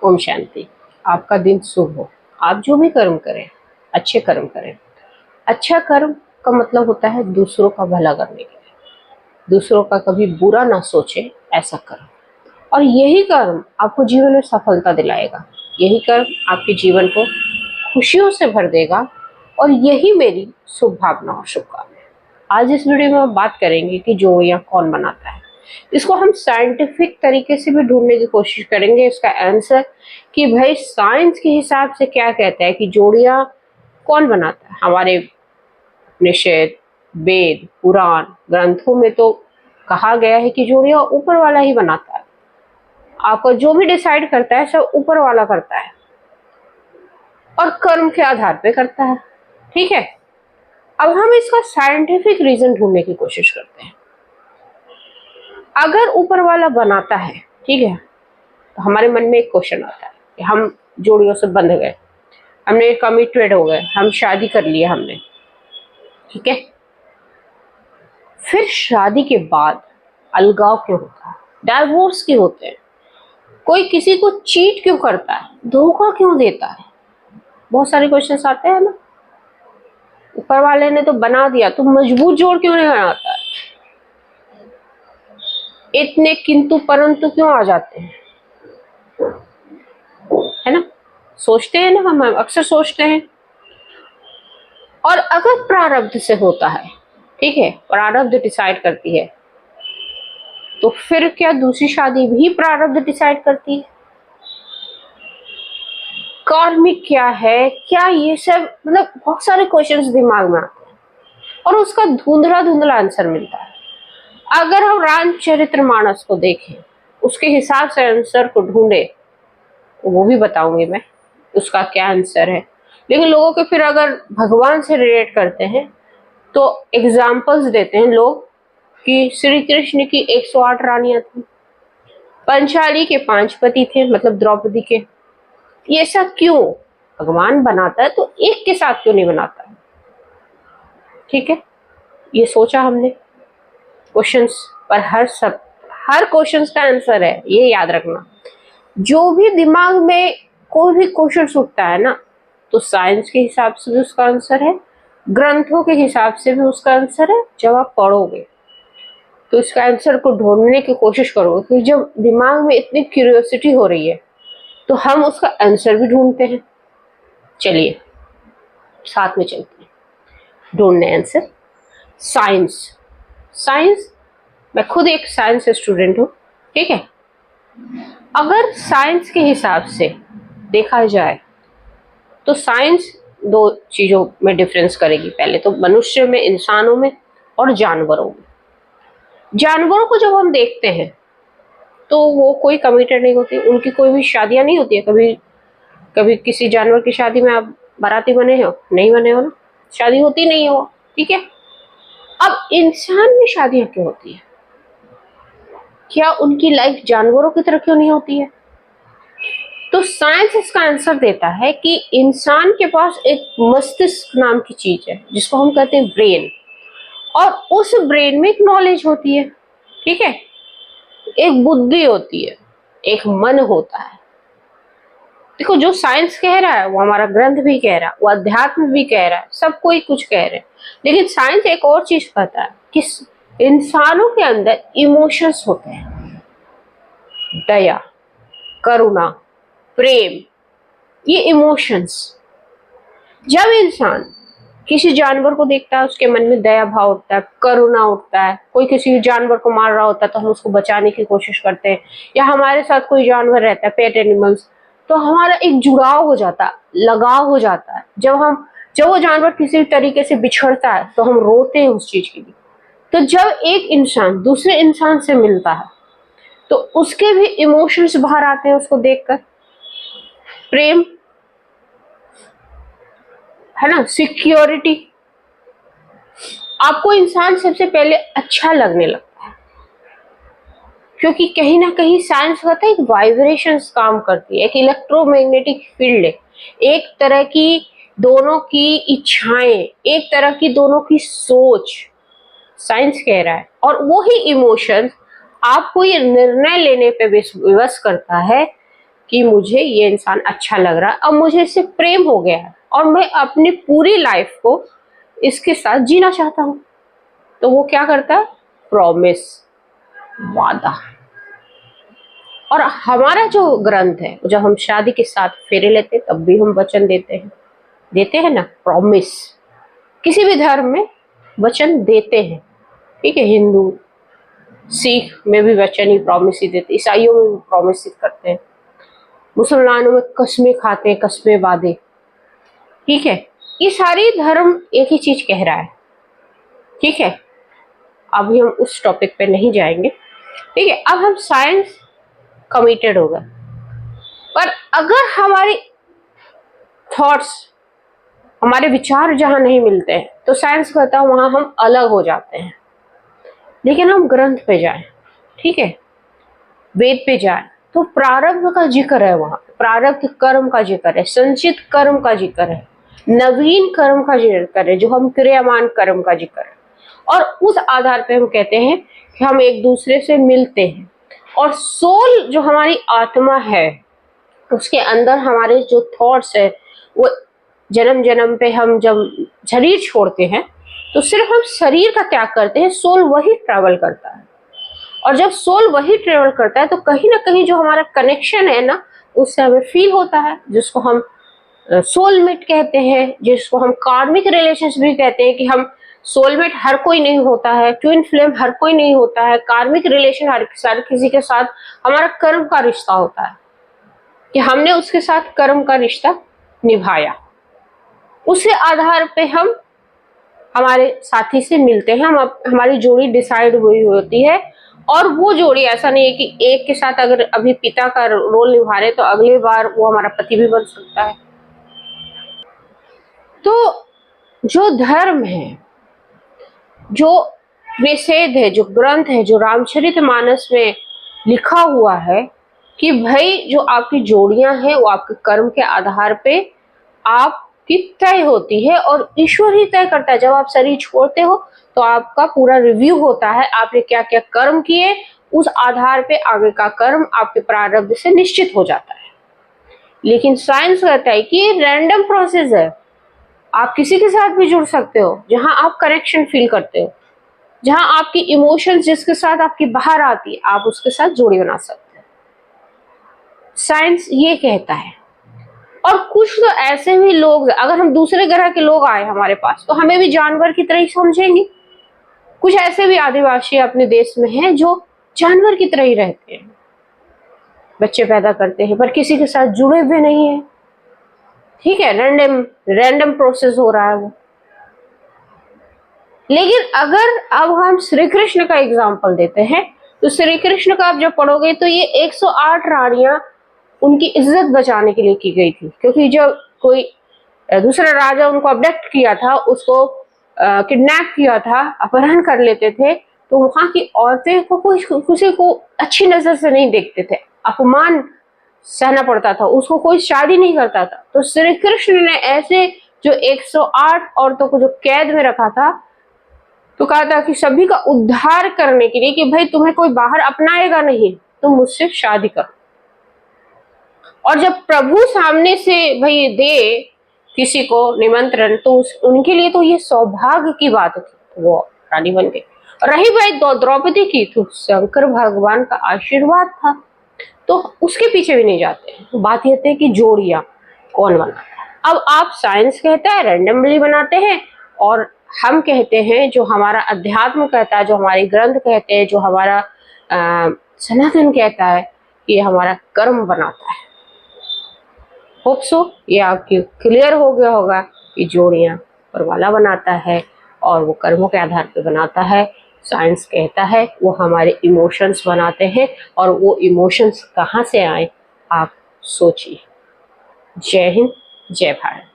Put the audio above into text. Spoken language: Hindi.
ओम शांति। आपका दिन शुभ हो। आप जो भी कर्म करें अच्छे कर्म करें। अच्छा कर्म का मतलब होता है दूसरों का भला करने के लिए, दूसरों का कभी बुरा ना सोचे, ऐसा कर्म। और यही कर्म आपको जीवन में सफलता दिलाएगा, यही कर्म आपके जीवन को खुशियों से भर देगा। और यही मेरी शुभ भावना और शुभकामना। आज इस वीडियो में हम बात करेंगे कि जोड़ियां कौन बनाता है। इसको हम साइंटिफिक तरीके से भी ढूंढने की कोशिश करेंगे इसका आंसर, कि भाई साइंस के हिसाब से क्या कहता है कि जोड़ियां कौन बनाता है। हमारे निषेध, वेद, पुराण, ग्रंथों में तो कहा गया है कि जोड़ियां ऊपर वाला ही बनाता है। आपको जो भी डिसाइड करता है सब ऊपर वाला करता है और कर्म के आधार पे करता है। ठीक है, अब हम इसका साइंटिफिक रीजन ढूंढने की कोशिश करते हैं। अगर ऊपर वाला बनाता है, ठीक है, तो हमारे मन में एक क्वेश्चन आता है कि हम जोड़ियों से बंध गए, हमने कमिटेड हो गए, हम शादी कर लिया हमने, ठीक है। फिर शादी के बाद अलगाव क्यों होता है, डाइवोर्स क्यों होते हैं, कोई किसी को चीट क्यों करता है, धोखा क्यों देता है, बहुत सारे क्वेश्चंस आते हैं ना। ऊपर वाले ने तो बना दिया, तो मजबूत जोड़ क्यों नहीं बनाता है। इतने किंतु परंतु क्यों आ जाते हैं, है ना। सोचते हैं ना, हम अक्सर सोचते हैं। और अगर प्रारब्ध से होता है, ठीक है, प्रारब्ध डिसाइड करती है, तो फिर क्या दूसरी शादी भी प्रारब्ध डिसाइड करती है। कार्मिक क्या है, क्या ये सब, मतलब बहुत सारे क्वेश्चंस दिमाग में आते हैं और उसका धुंधला धुंधला आंसर मिलता है। अगर हम रामचरितमानस को देखें, उसके हिसाब से आंसर को ढूंढे, तो वो भी बताऊंगी मैं उसका क्या आंसर है। लेकिन लोगों के फिर अगर भगवान से रिलेट करते हैं तो एग्जाम्पल्स देते हैं लोग कि श्री कृष्ण की 108 रानियां थी, पंचाली के 5 पति थे, मतलब द्रौपदी के। ये सब क्यों भगवान बनाता है तो एक के साथ क्यों नहीं बनाता है। ठीक है, ये सोचा हमने क्वेश्चंस पर, हर क्वेश्चंस का आंसर है, ये याद रखना। जो भी दिमाग में कोई भी क्वेश्चन उठता है ना, तो साइंस के हिसाब से भी उसका आंसर है, ग्रंथों के हिसाब से भी उसका आंसर है। जब आप पढ़ोगे तो इसका आंसर को ढूंढने की कोशिश करोगे, क्योंकि जब दिमाग में इतनी क्यूरियोसिटी हो रही है तो हम उसका आंसर भी ढूंढते हैं। चलिए साथ में चलते हैं ढूंढने आंसर। साइंस, साइंस, मैं खुद एक साइंस स्टूडेंट हूँ, ठीक है। अगर साइंस के हिसाब से देखा जाए तो साइंस दो चीजों में डिफरेंस करेगी। पहले तो मनुष्य में, इंसानों में और जानवरों में। जानवरों को जब हम देखते हैं तो वो कोई कमिटेड नहीं होती, उनकी कोई भी शादियां नहीं होती है। कभी कभी किसी जानवर की शादी में आप बाराती बने हो, नहीं बने हो ना, शादी होती नहीं हो, ठीक है। अब इंसान में शादियां क्यों होती है, क्या उनकी लाइफ जानवरों की तरह क्यों नहीं होती है। तो साइंस इसका आंसर देता है कि इंसान के पास एक मस्तिष्क नाम की चीज है, जिसको हम कहते हैं ब्रेन, और उस ब्रेन में एक नॉलेज होती है, ठीक है, एक बुद्धि होती है, एक मन होता है। देखो, जो साइंस कह रहा है वो हमारा ग्रंथ भी कह रहा है, वो अध्यात्म भी कह रहा है, सब कोई कुछ कह रहे हैं। लेकिन साइंस एक और चीज कहता है कि इंसानों के अंदर इमोशंस होते हैं, दया, करुणा, प्रेम, ये इमोशंस। जब इंसान किसी जानवर को देखता है, उसके मन में दया भाव उठता है, करुणा उठता है। कोई किसी जानवर को मार रहा होता है तो हम उसको बचाने की कोशिश करते हैं, या हमारे साथ कोई जानवर रहता है, पेट एनिमल्स, तो हमारा एक जुड़ाव हो जाता है, लगाव हो जाता है। जब वो जानवर किसी तरीके से बिछड़ता है तो हम रोते हैं उस चीज के लिए। तो जब एक इंसान दूसरे इंसान से मिलता है तो उसके भी इमोशंस बाहर आते हैं उसको देखकर। प्रेम, है ना, सिक्योरिटी। आपको इंसान सबसे पहले अच्छा लगने लगता है, क्योंकि कहीं ना कहीं साइंस कहता है एक वाइब्रेशंस काम करती है, एक इलेक्ट्रोमैग्नेटिक फील्ड है, एक तरह की दोनों की इच्छाएं, एक तरह की दोनों की सोच, साइंस कह रहा है। और वो ही इमोशंस आपको ये निर्णय लेने पे विवश करता है कि मुझे ये इंसान अच्छा लग रहा है, अब मुझे इससे प्रेम हो गया है और मैं अपनी पूरी लाइफ को इसके साथ जीना चाहता हूं। तो वो क्या करता है? प्रॉमिस, वादा। और हमारा जो ग्रंथ है, जब हम शादी के साथ फेरे लेते हैं तब भी हम वचन देते हैं ना, प्रॉमिस। किसी भी धर्म में वचन देते हैं, ठीक है। हिंदू, सिख में भी वचन ही, प्रॉमिस ही देते, ईसाइयों में भी प्रॉमिस ही करते हैं, मुसलमानों में कस्में खाते हैं, कस्में वादे, ठीक है। ये सारी धर्म एक ही चीज कह रहा है, ठीक है। अभी हम उस टॉपिक पे नहीं जाएंगे, ठीक है। अब हम साइंस कमिटेड हो गए, पर अगर हमारी थॉट्स, हमारे विचार जहां नहीं मिलते हैं तो साइंस कहता है वहां हम अलग हो जाते हैं। लेकिन हम ग्रंथ पे जाएं, ठीक है, वेद पे जाएं, तो प्रारब्ध का जिक्र है वहां, प्रारब्ध कर्म का जिक्र है, संचित कर्म का जिक्र है, नवीन कर्म का जिक्र है, जो हम क्रियामान कर्म का जिक्र है। और उस आधार पे हम कहते हैं कि हम एक दूसरे से मिलते हैं। और सोल, जो हमारी आत्मा है, उसके अंदर हमारे जो थॉट्स है, वो जन्म जन्म पे हम जब शरीर छोड़ते हैं तो सिर्फ हम शरीर का त्याग करते हैं, सोल वही ट्रैवल करता है। और जब सोल वही ट्रेवल करता है तो कहीं ना कहीं जो हमारा कनेक्शन है ना, उससे हमें फील होता है, जिसको हम सोलमेट कहते हैं, जिसको हम कार्मिक रिलेशंस भी कहते हैं। कि हम सोलमेट हर कोई नहीं होता है, ट्विन फ्लेम हर कोई नहीं होता है, कार्मिक रिलेशन हर किसी के साथ हमारा कर्म का रिश्ता होता है, कि हमने उसके साथ कर्म का रिश्ता निभाया, उसी आधार पे हम हमारे साथी से मिलते हैं, हमारी जोड़ी डिसाइड हुई होती है। और वो जोड़ी ऐसा नहीं है कि एक के साथ अगर अभी पिता का रोल निभा रहे तो अगले बार वो हमारा पति भी बन सकता है। तो जो धर्म है, जो वेद है, जो ग्रंथ है, जो रामचरितमानस में लिखा हुआ है कि भाई जो आपकी जोड़ियां हैं वो आपके कर्म के आधार पे आपकी तय होती है और ईश्वर ही तय करता है। जब आप शरीर छोड़ते हो तो आपका पूरा रिव्यू होता है, आपने क्या क्या कर्म किए, उस आधार पे आगे का कर्म आपके प्रारब्ध से निश्चित हो जाता है। लेकिन साइंस कहता है कि ये रैंडम प्रोसेस है, आप किसी के साथ भी जुड़ सकते हो, जहां आप कनेक्शन फील करते हो, जहां आपकी इमोशंस जिसके साथ आपकी बाहर आती है, आप उसके साथ जोड़ी बना सकते हो। साइंस ये कहता है। और कुछ तो ऐसे भी लोग, अगर हम दूसरे ग्रह के लोग आए हमारे पास तो हमें भी जानवर की तरह ही समझेंगे। कुछ ऐसे भी आदिवासी अपने देश में हैं जो जानवर की तरह ही रहते हैं, बच्चे पैदा करते हैं पर किसी के साथ जुड़े हुए नहीं है, ठीक है, रैंडम प्रोसेस हो रहा है वो। लेकिन अगर अब हम श्री कृष्ण का एग्जाम्पल देते हैं तो श्री कृष्ण का आप जब पढ़ोगे तो ये 108 रानियां उनकी इज्जत बचाने के लिए की गई थी, क्योंकि जब कोई दूसरा राजा उनको अबडक्ट किया था, उसको किडनैप किया था, अपहरण कर लेते थे, तो वहां की औरतें को किसी को अच्छी नजर से नहीं देखते थे, अपमान सहना पड़ता था, उसको कोई शादी नहीं करता था। तो श्री कृष्ण ने ऐसे जो 108 औरतों को जो कैद में रखा था, तो कहा था कि सभी का उद्धार करने के लिए कि भाई तुम्हें कोई बाहर अपनाएगा नहीं, तुम मुझसे शादी करो। और जब प्रभु सामने से भाई दे किसी को निमंत्रण, तो उनके लिए तो ये सौभाग्य की बात थी, वो रानी बन गई। रही भाई द्रौपदी की, तो शंकर भगवान का आशीर्वाद था, तो उसके पीछे भी नहीं जाते। बात ये थी कि जोड़ियां कौन बनाता है। अब आप साइंस कहता है रैंडमली बनाते हैं, और हम कहते हैं, जो हमारा अध्यात्म कहता है, जो हमारे ग्रंथ कहते हैं, जो हमारा सनातन कहता है, ये हमारा कर्म बनाता है। होप सो ये आपकी क्लियर हो गया होगा कि जोड़ियां परवाला बनाता है और वो कर्मों के आधार पर बनाता है। साइंस कहता है वो हमारे इमोशंस बनाते हैं, और वो इमोशंस कहाँ से आए आप सोचिए। जय हिंद, जय भारत।